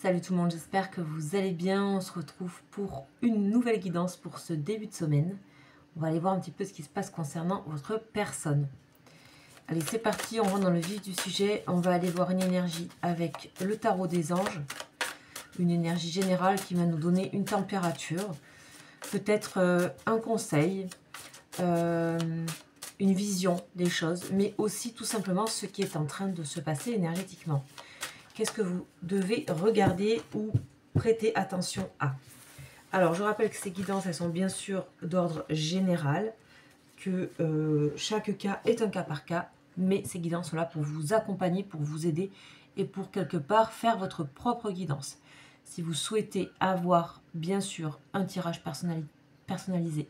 Salut tout le monde, j'espère que vous allez bien. On se retrouve pour une nouvelle guidance pour ce début de semaine. On va aller voir un petit peu ce qui se passe concernant votre personne. Allez, c'est parti, on rentre dans le vif du sujet. On va aller voir une énergie avec le tarot des anges. Une énergie générale qui va nous donner une température. Peut-être un conseil, une vision des choses, mais aussi tout simplement ce qui est en train de se passer énergétiquement. Qu'est-ce que vous devez regarder ou prêter attention à? Alors, je rappelle que ces guidances, elles sont bien sûr d'ordre général, que chaque cas est un cas par cas, mais ces guidances sont là pour vous accompagner, pour vous aider et pour quelque part faire votre propre guidance. Si vous souhaitez avoir bien sûr un tirage personnalisé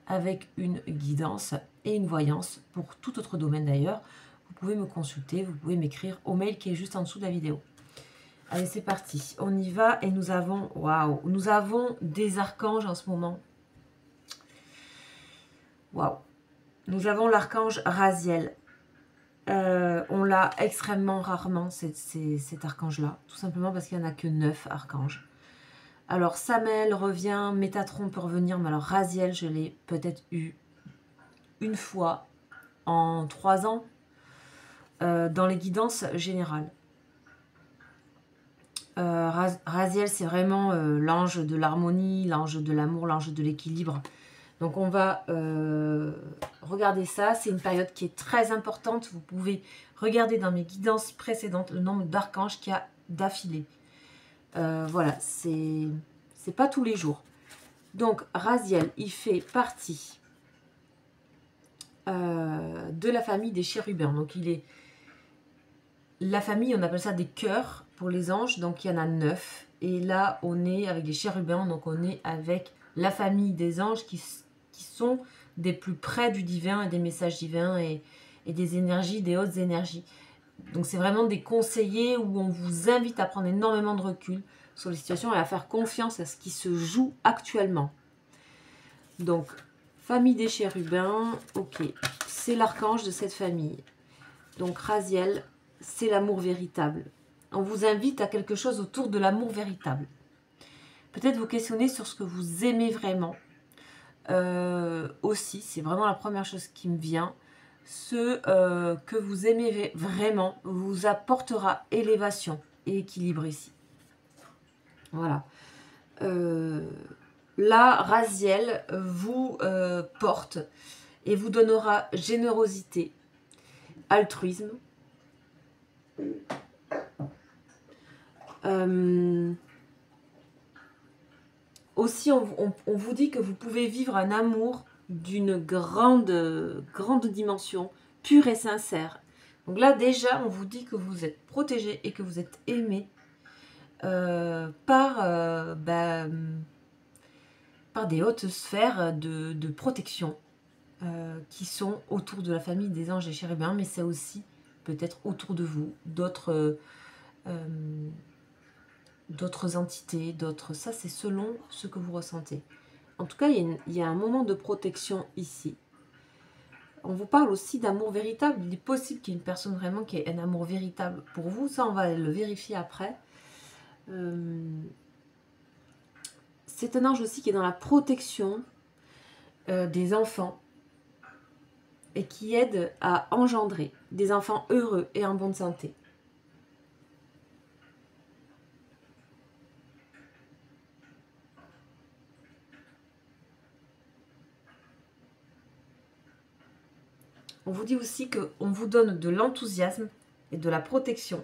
avec une guidance et une voyance pour tout autre domaine d'ailleurs, vous pouvez me consulter, vous pouvez m'écrire au mail qui est juste en dessous de la vidéo. Allez, c'est parti. On y va et nous avons... Waouh! Nous avons des archanges en ce moment. Waouh! Nous avons l'archange Raziel. On l'a extrêmement rarement, cet archange-là. Tout simplement parce qu'il n'y en a que 9 archanges. Alors, Samael revient, Métatron peut revenir, mais alors Raziel, je l'ai peut-être eu une fois en 3 ans dans les guidances générales. Raziel, c'est vraiment l'ange de l'harmonie, l'ange de l'amour, l'ange de l'équilibre. Donc on va regarder ça. C'est une période qui est très importante. Vous pouvez regarder dans mes guidances précédentes le nombre d'archanges qu'il y a d'affilée. Voilà, c'est pas tous les jours. Donc Raziel, il fait partie de la famille des chérubins. Donc il est... La famille, on appelle ça des cœurs pour les anges, donc il y en a 9. Et là, on est avec des chérubins, donc on est avec la famille des anges qui sont des plus près du divin et des messages divins et des énergies, des hautes énergies. Donc c'est vraiment des conseillers où on vous invite à prendre énormément de recul sur les situations et à faire confiance à ce qui se joue actuellement. Donc, famille des chérubins, ok, c'est l'archange de cette famille. Donc Raziel, c'est l'amour véritable. On vous invite à quelque chose autour de l'amour véritable. Peut-être vous questionner sur ce que vous aimez vraiment. Aussi, c'est vraiment la première chose qui me vient. Ce que vous aimez vraiment vous apportera élévation et équilibre ici. Voilà. Là, Raziel vous porte et vous donnera générosité, altruisme. Aussi, on vous dit que vous pouvez vivre un amour d'une grande dimension, pure et sincère. Donc là, déjà, on vous dit que vous êtes protégé et que vous êtes aimé par des hautes sphères de protection qui sont autour de la famille des anges et chérubins, mais c'est aussi peut-être autour de vous d'autres entités, d'autres... Ça, c'est selon ce que vous ressentez. En tout cas, il y a un moment de protection ici. On vous parle aussi d'amour véritable. Il est possible qu'il y ait une personne vraiment qui ait un amour véritable pour vous. Ça, on va le vérifier après. C'est un ange aussi qui est dans la protection des enfants et qui aide à engendrer des enfants heureux et en bonne santé. On vous dit aussi qu'on vous donne de l'enthousiasme et de la protection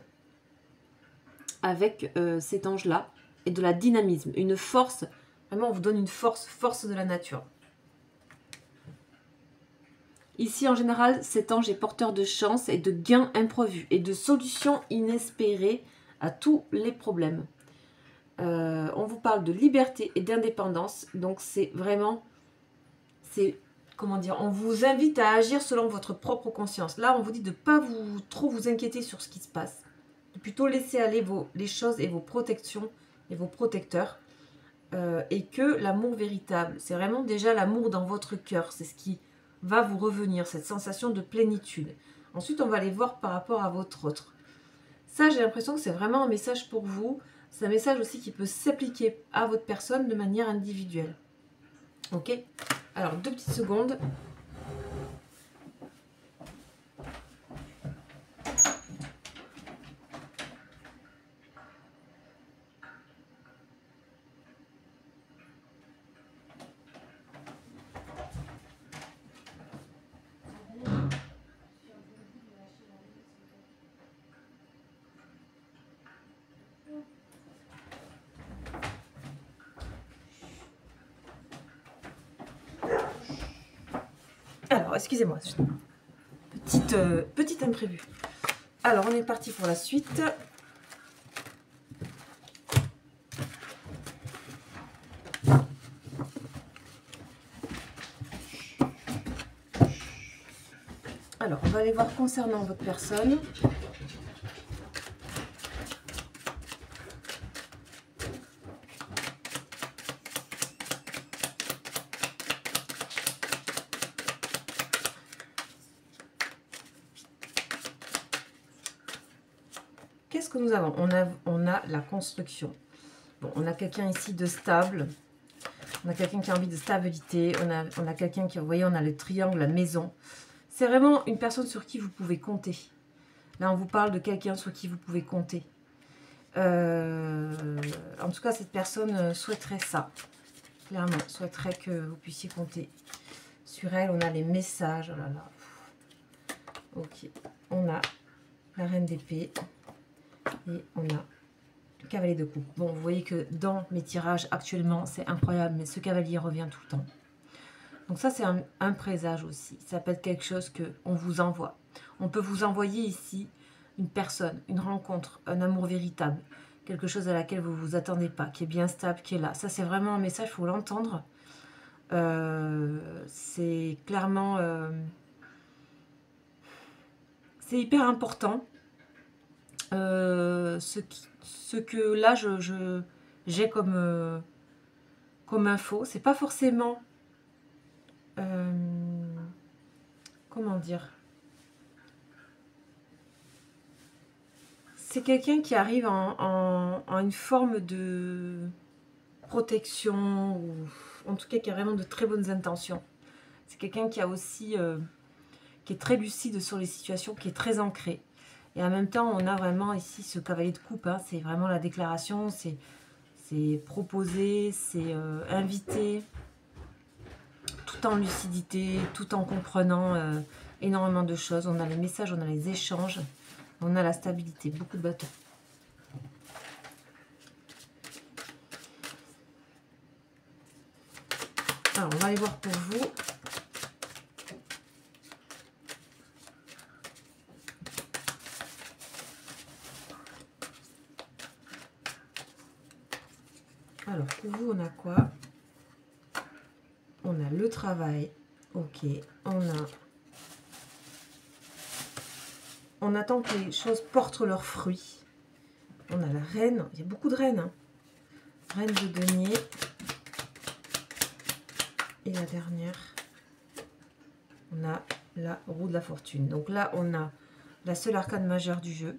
avec cet ange-là et de la dynamisme, une force. Vraiment, on vous donne une force de la nature. Ici, en général, cet ange est porteur de chance et de gains imprévus et de solutions inespérées à tous les problèmes. On vous parle de liberté et d'indépendance. Donc, c'est vraiment... Comment dire, on vous invite à agir selon votre propre conscience. Là, on vous dit de ne pas trop vous inquiéter sur ce qui se passe. De plutôt laisser aller les choses et vos protections et vos protecteurs. Et que l'amour véritable, c'est vraiment déjà l'amour dans votre cœur. C'est ce qui va vous revenir, cette sensation de plénitude. Ensuite, on va aller voir par rapport à votre autre. Ça, j'ai l'impression que c'est vraiment un message pour vous C'est un message aussi qui peut s'appliquer à votre personne de manière individuelle. Ok? Alors, 2 petites secondes. Alors, excusez-moi, petite imprévue. Alors, on est parti pour la suite. Alors, on va aller voir concernant votre personne. Qu'est-ce que nous avons? On a la construction. Bon, on a quelqu'un ici de stable. On a quelqu'un qui a envie de stabilité. On a quelqu'un qui, vous voyez, on a le triangle, la maison. C'est vraiment une personne sur qui vous pouvez compter. Là, on vous parle de quelqu'un sur qui vous pouvez compter. En tout cas, cette personne souhaiterait ça. Clairement, souhaiterait que vous puissiez compter sur elle. On a les messages. Oh là là. Ok. On a la reine d'épée. Et on a le cavalier de coupe. Bon, vous voyez que dans mes tirages actuellement, c'est incroyable, mais ce cavalier revient tout le temps. Donc ça, c'est un présage aussi. Ça peut être quelque chose qu'on vous envoie. On peut vous envoyer ici une personne, une rencontre, un amour véritable. Quelque chose à laquelle vous ne vous attendez pas, qui est bien stable, qui est là. Ça, c'est vraiment un message, il faut l'entendre. C'est clairement... c'est hyper important. Ce que là j'ai comme info, c'est pas forcément comment dire, c'est quelqu'un qui arrive en une forme de protection, ou en tout cas qui a vraiment de très bonnes intentions. C'est quelqu'un qui a aussi qui est très lucide sur les situations, qui est très ancré. Et en même temps, on a vraiment ici ce cavalier de coupe, hein, c'est vraiment la déclaration, c'est proposer, c'est inviter, tout en lucidité, tout en comprenant énormément de choses. On a les messages, on a les échanges, on a la stabilité, beaucoup de bateaux. Alors, on va aller voir pour vous. Alors, pour vous, on a quoi? On a le travail. Ok. On attend que les choses portent leurs fruits. On a la reine. Il y a beaucoup de reines. Hein. Reine de denier. Et la dernière, on a la roue de la fortune. Donc là, on a la seule arcane majeure du jeu.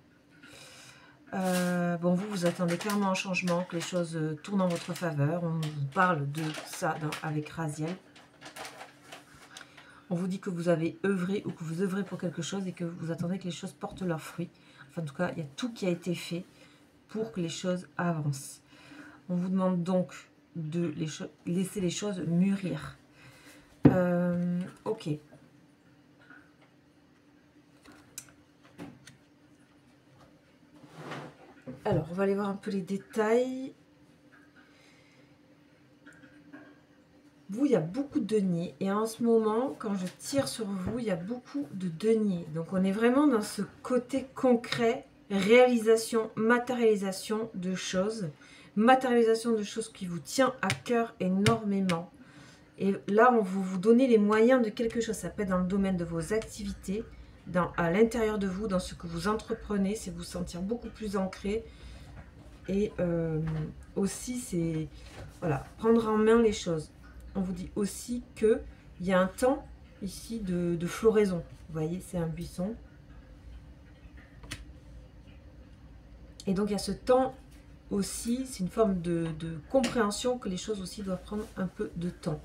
Bon, vous attendez clairement un changement, que les choses tournent en votre faveur. On vous parle de ça avec Raziel. On vous dit que vous avez œuvré ou que vous œuvrez pour quelque chose et que vous attendez que les choses portent leurs fruits. Enfin, en tout cas, il y a tout qui a été fait pour que les choses avancent. On vous demande donc de laisser les choses mûrir. Ok. Alors, on va aller voir un peu les détails. Vous, il y a beaucoup de deniers. Et en ce moment, quand je tire sur vous, il y a beaucoup de deniers. Donc, on est vraiment dans ce côté concret, réalisation, matérialisation de choses. Matérialisation de choses qui vous tient à cœur énormément. Et là, on va vous donner les moyens de quelque chose. Ça peut être dans le domaine de vos activités, à l'intérieur de vous, dans ce que vous entreprenez, c'est vous sentir beaucoup plus ancré. Et aussi, c'est voilà, prendre en main les choses. On vous dit aussi qu'il y a un temps ici de floraison. Vous voyez, c'est un buisson. Et donc, il y a ce temps aussi, c'est une forme de compréhension que les choses aussi doivent prendre un peu de temps.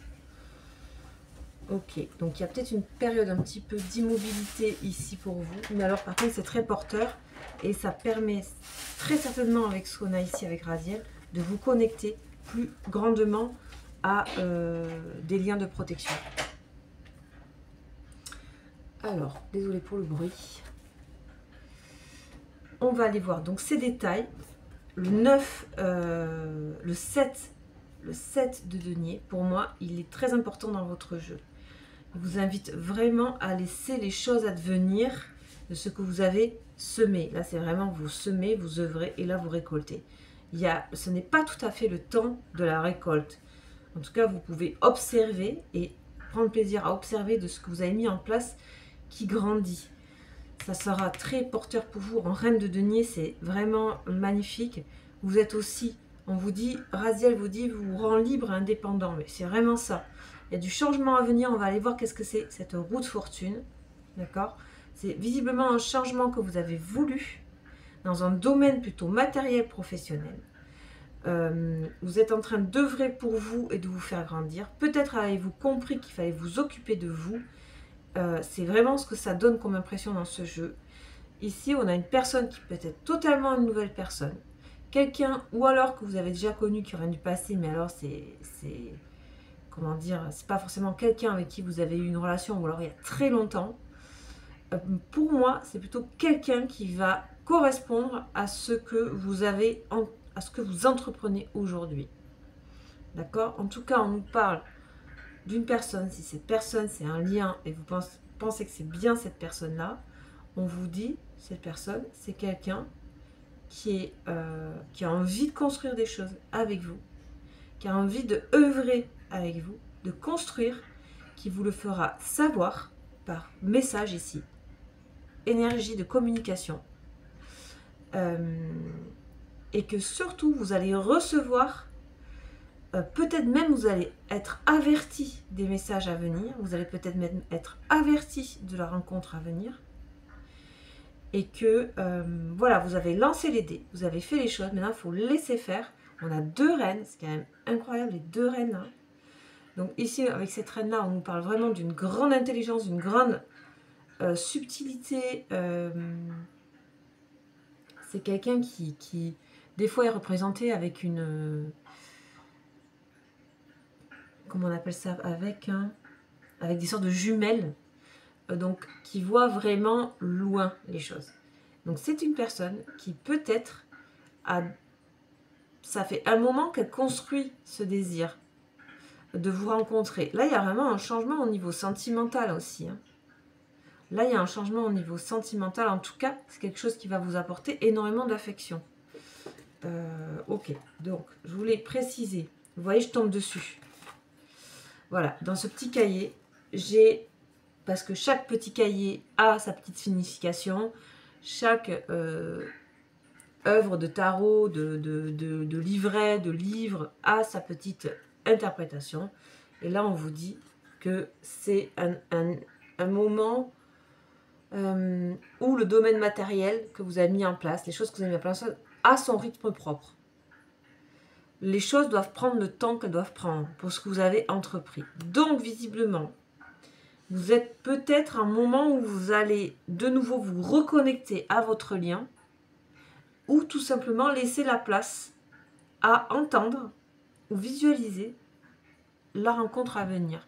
Ok, donc il y a peut-être une période un petit peu d'immobilité ici pour vous. Mais alors par contre c'est très porteur. Et ça permet très certainement avec ce qu'on a ici avec Raziel de vous connecter plus grandement à des liens de protection. Alors, désolé pour le bruit. On va aller voir donc ces détails. Le 9, le 7 de denier, pour moi, il est très important dans votre jeu. Je vous invite vraiment à laisser les choses advenir de ce que vous avez semé. Là, c'est vraiment vous semez, vous œuvrez et là, vous récoltez. Ce n'est pas tout à fait le temps de la récolte. En tout cas, vous pouvez observer et prendre plaisir à observer de ce que vous avez mis en place qui grandit. Ça sera très porteur pour vous. En reine de denier, c'est vraiment magnifique. Vous êtes aussi, on vous dit, Raziel vous dit, vous rend libre et indépendant. Mais c'est vraiment ça. Il y a du changement à venir. On va aller voir qu'est-ce que c'est cette roue de fortune. D'accord? C'est visiblement un changement que vous avez voulu dans un domaine plutôt matériel professionnel. Vous êtes en train d'œuvrer pour vous et de vous faire grandir. Peut-être avez-vous compris qu'il fallait vous occuper de vous. C'est vraiment ce que ça donne comme impression dans ce jeu. Ici, on a une personne qui peut être totalement une nouvelle personne. Quelqu'un, ou alors que vous avez déjà connu, qui aurait dû passer, mais alors c'est comment dire, c'est pas forcément quelqu'un avec qui vous avez eu une relation, ou alors il y a très longtemps. Pour moi, c'est plutôt quelqu'un qui va correspondre à ce que vous avez, à ce que vous entreprenez aujourd'hui. D'accord? En tout cas, on nous parle d'une personne. Si cette personne, c'est un lien, et vous pensez que c'est bien cette personne-là, on vous dit, cette personne, c'est quelqu'un qui a envie de construire des choses avec vous, qui a envie de œuvrer avec vous, de construire, qui vous le fera savoir par message ici. Énergie de communication. Et que surtout, vous allez recevoir, peut-être même vous allez être averti des messages à venir, vous allez peut-être même être averti de la rencontre à venir. Et que, voilà, vous avez lancé les dés, vous avez fait les choses, maintenant il faut laisser faire. On a 2 reines, c'est quand même incroyable, les 2 reines. Hein. Donc ici, avec cette reine-là, on nous parle vraiment d'une grande intelligence, d'une grande subtilité. C'est quelqu'un qui, des fois, est représenté avec une... comment on appelle ça? Avec des sortes de jumelles. Donc, qui voit vraiment loin les choses. Donc, c'est une personne qui peut-être ça fait un moment qu'elle construit ce désir de vous rencontrer. Là, il y a vraiment un changement au niveau sentimental aussi. Hein. Là, il y a un changement au niveau sentimental. En tout cas, c'est quelque chose qui va vous apporter énormément d'affection. Ok, donc, je voulais préciser. Vous voyez, je tombe dessus. Voilà, dans ce petit cahier, j'ai... Parce que chaque petit cahier a sa petite signification. Chaque œuvre de tarot, de livret, de livre a sa petite interprétation. Et là, on vous dit que c'est un moment où le domaine matériel que vous avez mis en place, les choses que vous avez mis en place, a son rythme propre. Les choses doivent prendre le temps qu'elles doivent prendre pour ce que vous avez entrepris. Donc, visiblement, vous êtes peut-être à un moment où vous allez de nouveau vous reconnecter à votre lien ou tout simplement laisser la place à entendre ou visualiser la rencontre à venir.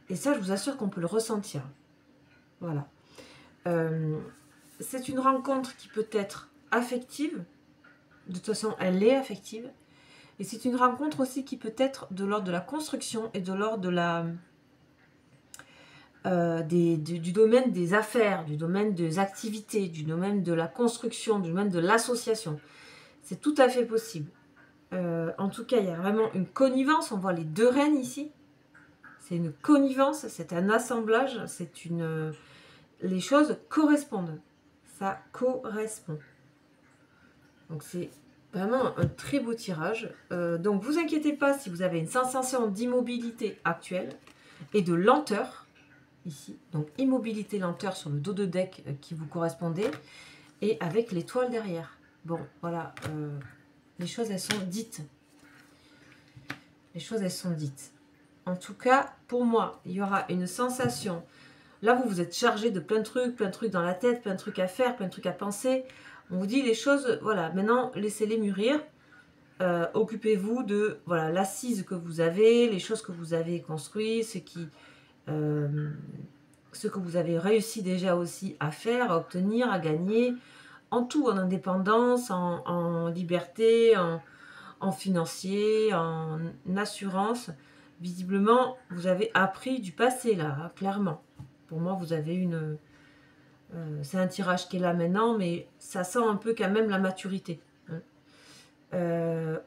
Et ça, je vous assure qu'on peut le ressentir. Voilà. C'est une rencontre qui peut être affective. De toute façon, elle est affective. Et c'est une rencontre aussi qui peut être de l'ordre de la construction et de l'ordre de la... du domaine des affaires, du domaine des activités, du domaine de la construction, du domaine de l'association. C'est tout à fait possible. En tout cas, il y a vraiment une connivence. On voit les 2 reines ici. C'est une connivence, c'est un assemblage, c'est une... Les choses correspondent. Ça correspond. Donc c'est vraiment un très beau tirage. Donc vous inquiétez pas si vous avez une sensation d'immobilité actuelle et de lenteur. Ici, donc immobilité, lenteur sur le dos de deck qui vous correspondait et avec l'étoile derrière. Bon, voilà, Les choses, elles sont dites. Les choses, elles sont dites. En tout cas, pour moi, il y aura une sensation. Là, vous êtes chargé de plein de trucs dans la tête, plein de trucs à faire, plein de trucs à penser. On vous dit les choses, voilà, maintenant, laissez-les mûrir. Occupez-vous de voilà l'assise que vous avez, les choses que vous avez construites, ce que vous avez réussi déjà aussi à faire, à obtenir, à gagner, en tout, en indépendance, en liberté, en financier, en assurance. Visiblement, vous avez appris du passé là, hein, clairement. Pour moi, vous avez une... c'est un tirage qui est là maintenant, mais ça sent un peu quand même la maturité. Hein.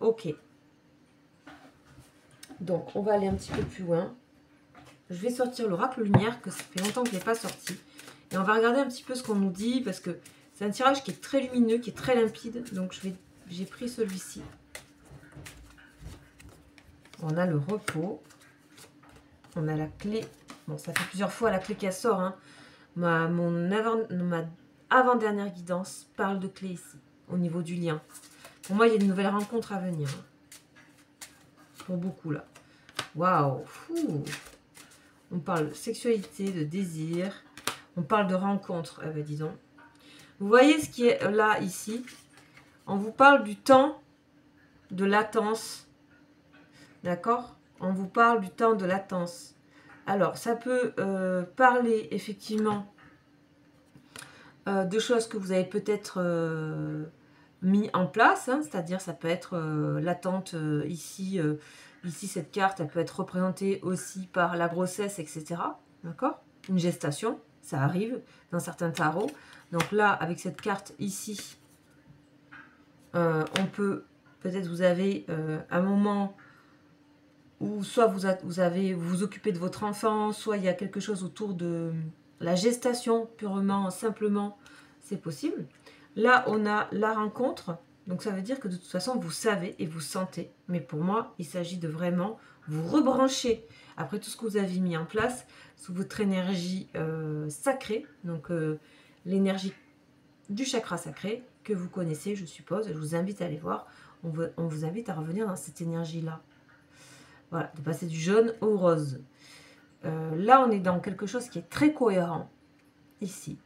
Ok. Donc, on va aller un petit peu plus loin. Je vais sortir l'oracle lumière, que ça fait longtemps que je ne l'ai pas sorti. Et on va regarder un petit peu ce qu'on nous dit, parce que c'est un tirage qui est très lumineux, qui est très limpide. Donc, j'ai pris celui-ci. On a le repos. On a la clé. Bon, ça fait plusieurs fois la clé qui sort. Hein. Ma avant-dernière guidance parle de clé ici, au niveau du lien. Pour moi, il y a une nouvelle rencontre à venir. Hein. Pour beaucoup, là. Waouh! On parle de sexualité, de désir. On parle de rencontre. Eh ben, dis donc. Vous voyez ce qui est là, ici? On vous parle du temps de latence. D'accord? On vous parle du temps de latence. Alors, ça peut parler, effectivement, de choses que vous avez peut-être mis en place. Hein, c'est-à-dire, ça peut être l'attente ici... Ici, cette carte, elle peut être représentée aussi par la grossesse, etc. D'accord? Une gestation, ça arrive dans certains tarots. Donc là, avec cette carte ici, on peut, peut-être vous avez un moment où soit vous vous occupez de votre enfant, soit il y a quelque chose autour de la gestation, purement, simplement, c'est possible. Là, on a la rencontre. Donc ça veut dire que de toute façon, vous savez et vous sentez. Mais pour moi, il s'agit de vraiment vous rebrancher après tout ce que vous avez mis en place sous votre énergie sacrée. Donc l'énergie du chakra sacré que vous connaissez, je suppose. Je vous invite à aller voir. On vous invite à revenir dans cette énergie-là. Voilà, de passer du jaune au rose. Là, on est dans quelque chose qui est très cohérent ici.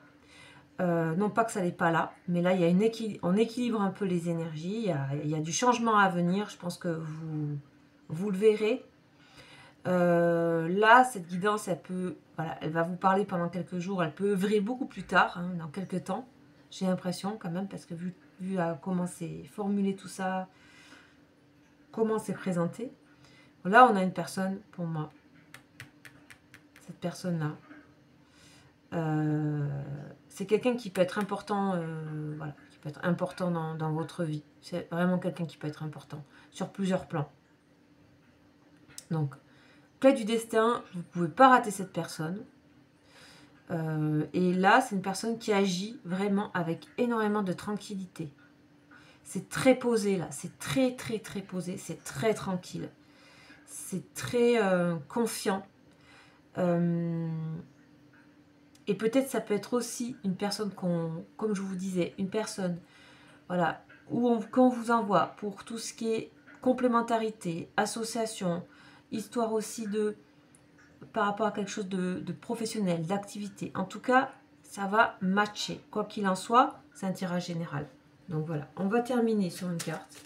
Non pas que ça n'est pas là, mais là, il y a on équilibre un peu les énergies, il y a du changement à venir, je pense que vous le verrez. Là, cette guidance, elle va vous parler pendant quelques jours, elle peut œuvrer beaucoup plus tard, hein, dans quelques temps, j'ai l'impression quand même, parce que vu comment c'est formulé tout ça, comment c'est présenté, là, on a une personne, pour moi, cette personne-là, c'est quelqu'un qui peut être important, voilà, qui peut être important dans votre vie. C'est vraiment quelqu'un qui peut être important sur plusieurs plans. Donc, clé du destin, vous ne pouvez pas rater cette personne. Et là, c'est une personne qui agit vraiment avec énormément de tranquillité. C'est très posé là, c'est très très très posé, c'est très tranquille. C'est très confiant. Et peut-être ça peut être aussi une personne comme je vous disais, une personne, voilà, qu'on vous envoie pour tout ce qui est complémentarité, association, histoire aussi par rapport à quelque chose de professionnel, d'activité. En tout cas, ça va matcher. Quoi qu'il en soit, c'est un tirage général. Donc voilà, on va terminer sur une carte.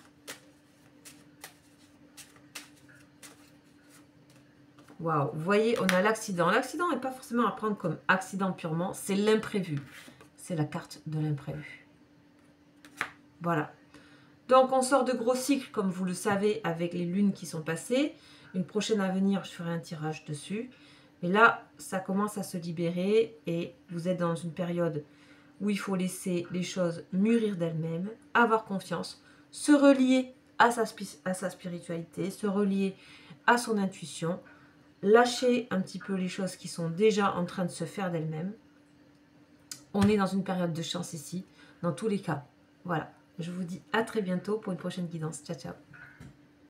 Waouh, vous voyez, on a l'accident. L'accident n'est pas forcément à prendre comme accident purement, c'est l'imprévu. C'est la carte de l'imprévu. Voilà. Donc, on sort de gros cycles, comme vous le savez, avec les lunes qui sont passées. Une prochaine à venir, je ferai un tirage dessus. Mais là, ça commence à se libérer et vous êtes dans une période où il faut laisser les choses mûrir d'elles-mêmes, avoir confiance, se relier à sa spiritualité, se relier à son intuition, lâcher un petit peu les choses qui sont déjà en train de se faire d'elles-mêmes. On est dans une période de chance ici, dans tous les cas. Voilà, je vous dis à très bientôt pour une prochaine guidance. Ciao, ciao.